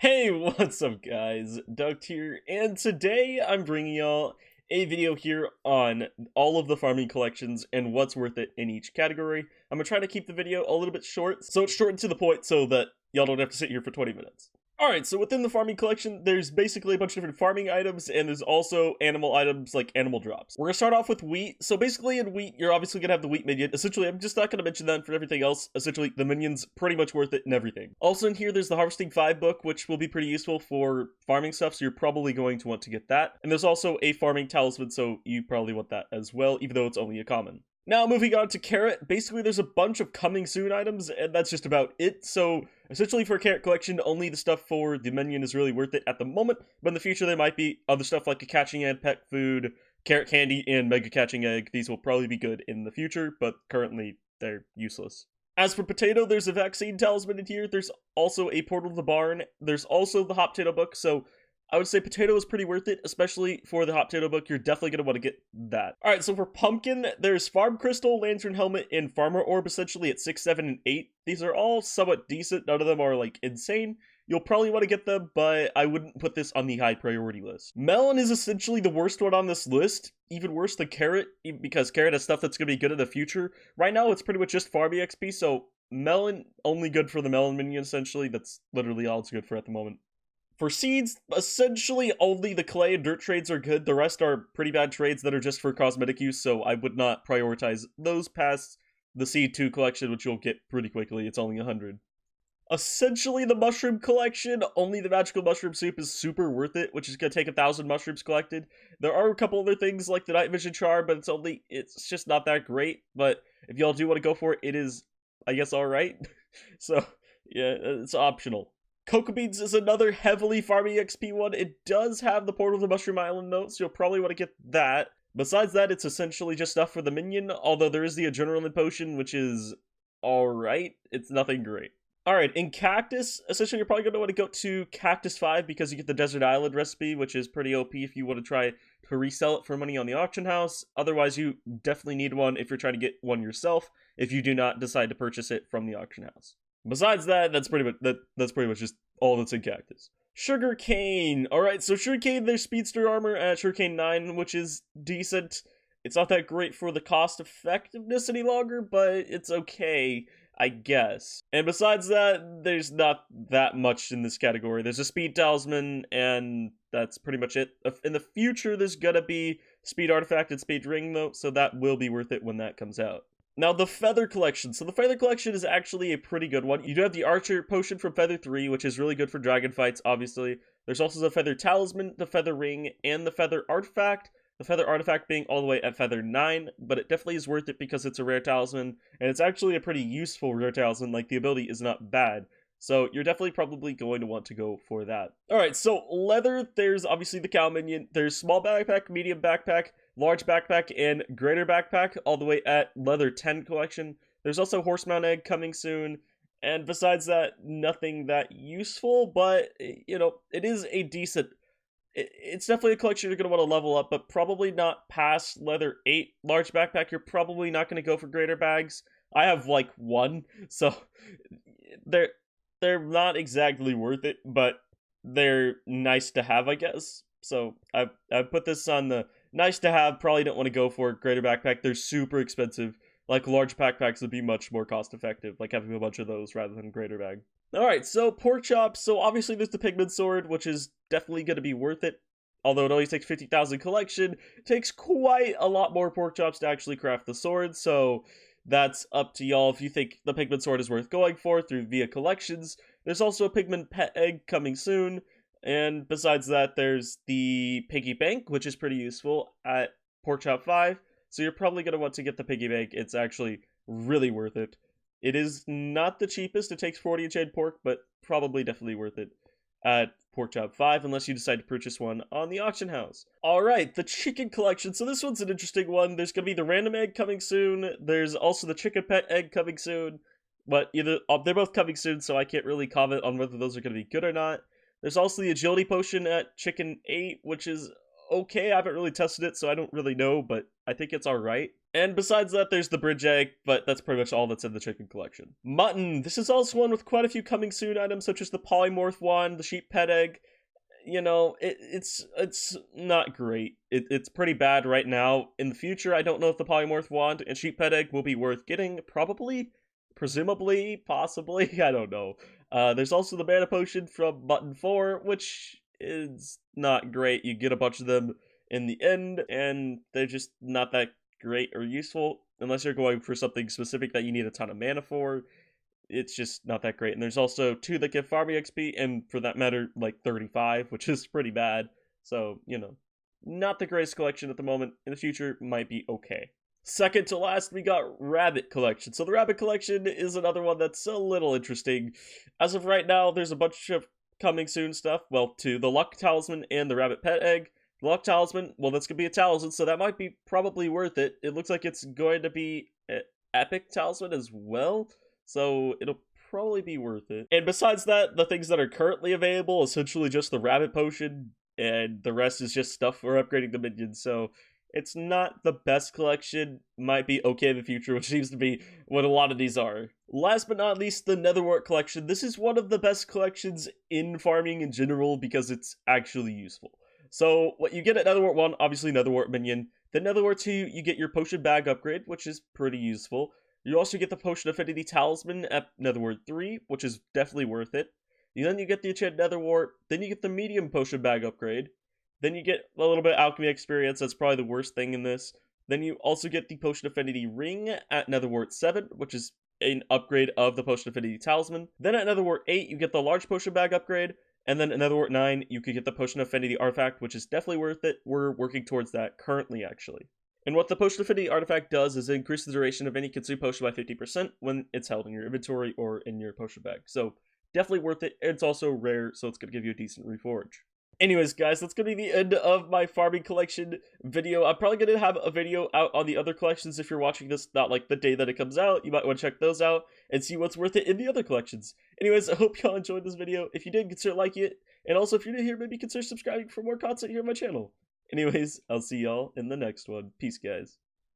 Hey, what's up guys? Duct here, and today I'm bringing y'all a video here on all of the farming collections and what's worth it in each category. I'm gonna try to keep the video a little bit short, so it's short and to the point so that y'all don't have to sit here for 20 minutes. Alright, so within the farming collection, there's basically a bunch of different farming items, and there's also animal items like animal drops. We're gonna start off with wheat. So basically in wheat, you're obviously gonna have the wheat minion. Essentially, I'm just not gonna mention that for everything else. Essentially, the minion's pretty much worth it in everything. Also in here, there's the Harvesting 5 book, which will be pretty useful for farming stuff, so you're probably going to want to get that. And there's also a farming talisman, so you probably want that as well, even though it's only a common. Now, moving on to Carrot, basically there's a bunch of coming soon items, and that's just about it. So, essentially for a Carrot collection, only the stuff for the minion is really worth it at the moment, but in the future there might be other stuff like a catching egg, pet food, carrot candy, and mega catching egg. These will probably be good in the future, but currently they're useless. As for Potato, there's a vaccine talisman in here, there's also a portal to the barn, there's also the Hot Potato book, so I would say Potato is pretty worth it, especially for the Hot Potato book. You're definitely going to want to get that. Alright, so for Pumpkin, there's Farm Crystal, Lantern Helmet, and Farmer Orb, essentially at 6, 7, and 8. These are all somewhat decent. None of them are, like, insane. You'll probably want to get them, but I wouldn't put this on the high priority list. Melon is essentially the worst one on this list. Even worse than Carrot, because Carrot has stuff that's going to be good in the future. Right now, it's pretty much just farming XP, so Melon, only good for the Melon minion, essentially. That's literally all it's good for at the moment. For seeds, essentially only the clay and dirt trades are good. The rest are pretty bad trades that are just for cosmetic use, so I would not prioritize those past the seed 2 collection, which you'll get pretty quickly. It's only 100. Essentially the mushroom collection, only the magical mushroom soup is super worth it, which is going to take 1,000 mushrooms collected. There are a couple other things like the night vision charm, but it's just not that great. But if y'all do want to go for it, it is, I guess, alright. So, yeah, it's optional. Cocoa Beans is another heavily farming XP one. It does have the portal to Mushroom Island though, so you'll probably want to get that. Besides that, it's essentially just stuff for the minion, although there is the Adrenaline Potion, which is alright. It's nothing great. Alright, in Cactus, essentially you're probably going to want to go to Cactus 5 because you get the Desert Island recipe, which is pretty OP if you want to try to resell it for money on the auction house. Otherwise, you definitely need one if you're trying to get one yourself, if you do not decide to purchase it from the auction house. Besides that, that's pretty much just all that's in Cactus. Sugarcane. Alright, so Sugarcane, there's Speedster Armor at Sugarcane 9, which is decent. It's not that great for the cost effectiveness any longer, but it's okay, I guess. And besides that, there's not that much in this category. There's a Speed Talisman, and that's pretty much it. In the future, there's gonna be Speed Artifact and Speed Ring, though, so that will be worth it when that comes out. Now, the Feather Collection. So the Feather Collection is actually a pretty good one. You do have the Archer Potion from Feather 3, which is really good for dragon fights, obviously. There's also the Feather Talisman, the Feather Ring, and the Feather Artifact. The Feather Artifact being all the way at Feather 9, but it definitely is worth it because it's a rare talisman, and it's actually a pretty useful rare talisman. Like, the ability is not bad. So you're definitely probably going to want to go for that. Alright, so leather, there's obviously the cow minion. There's small backpack, medium backpack, large backpack, and greater backpack, all the way at leather 10 collection. There's also horsemount egg coming soon. And besides that, nothing that useful, but, you know, it is a decent... It's definitely a collection you're going to want to level up, but probably not past leather 8. Large backpack, you're probably not going to go for greater bags. I have, like, 1, so... They're not exactly worth it, but they're nice to have, I guess. So I put this on the nice to have, probably don't want to go for greater backpack. They're super expensive. Like, large backpacks would be much more cost effective, like having a bunch of those rather than greater bag. Alright, so Porkchops. So obviously there's the Pigment Sword, which is definitely going to be worth it. Although it only takes 50,000 collection, it takes quite a lot more Porkchops to actually craft the sword, so that's up to y'all if you think the Pigment Sword is worth going for through via collections. There's also a Pigment Pet Egg coming soon, and besides that, there's the Piggy Bank, which is pretty useful at Porkchop 5, so you're probably going to want to get the Piggy Bank. It's actually really worth it. It is not the cheapest, it takes 40 enchanted pork, but probably definitely worth it at Porkchop 5, unless you decide to purchase one on the auction house. Alright, the chicken collection. So this one's an interesting one. There's going to be the random egg coming soon. There's also the chicken pet egg coming soon. But they're both coming soon, so I can't really comment on whether those are going to be good or not. There's also the agility potion at chicken 8, which is okay. I haven't really tested it, so I don't really know, but I think it's alright. And besides that, there's the bridge egg, but that's pretty much all that's in the chicken collection. Mutton. This is also one with quite a few coming soon items, such as the polymorph one, the sheep pet egg. You know, it's not great. It's pretty bad right now. In the future, I don't know if the polymorph wand and sheep pet egg will be worth getting. Probably, presumably, possibly. I don't know. There's also the mana potion from Mutton 4, which is not great. You get a bunch of them in the end, and they're just not that great or useful unless you're going for something specific that you need a ton of mana for. It's just not that great. And there's also 2 that give farming XP, and for that matter, like 35, which is pretty bad. So, you know, not the greatest collection at the moment. In the future, might be okay. Second to last, we got Rabbit Collection. So the Rabbit Collection is another one that's a little interesting. As of right now, there's a bunch of coming soon stuff. Well, 2, the Luck Talisman and the Rabbit Pet Egg. The Luck Talisman, well, that's going to be a talisman, so that might be probably worth it. It looks like it's going to be an epic talisman as well. So it'll probably be worth it. And besides that, the things that are currently available, essentially just the rabbit potion, and the rest is just stuff for upgrading the minions. So it's not the best collection, might be okay in the future, which seems to be what a lot of these are. Last but not least, the Nether Wart collection. This is one of the best collections in farming in general because it's actually useful. So what you get at Nether Wart 1, obviously Nether Wart minion. Then Nether Wart 2, you get your potion bag upgrade, which is pretty useful. You also get the Potion Affinity Talisman at Nether Wart 3, which is definitely worth it. Then you get the Enchanted Nether Wart, then you get the Medium Potion Bag upgrade, then you get a little bit of Alchemy experience, that's probably the worst thing in this. Then you also get the Potion Affinity Ring at Nether Wart 7, which is an upgrade of the Potion Affinity Talisman. Then at Nether Wart 8, you get the Large Potion Bag upgrade, and then at Nether Wart 9, you could get the Potion Affinity Artifact, which is definitely worth it. We're working towards that currently, actually. And what the Potion Affinity Artifact does is it increases the duration of any consumed potion by 50% when it's held in your inventory or in your potion bag. So, definitely worth it. It's also rare, so it's going to give you a decent reforge. Anyways, guys, that's going to be the end of my farming collection video. I'm probably going to have a video out on the other collections if you're watching this, not like the day that it comes out. You might want to check those out and see what's worth it in the other collections. Anyways, I hope y'all enjoyed this video. If you did, consider liking it. And also, if you're new here, maybe consider subscribing for more content here on my channel. Anyways, I'll see y'all in the next one. Peace, guys.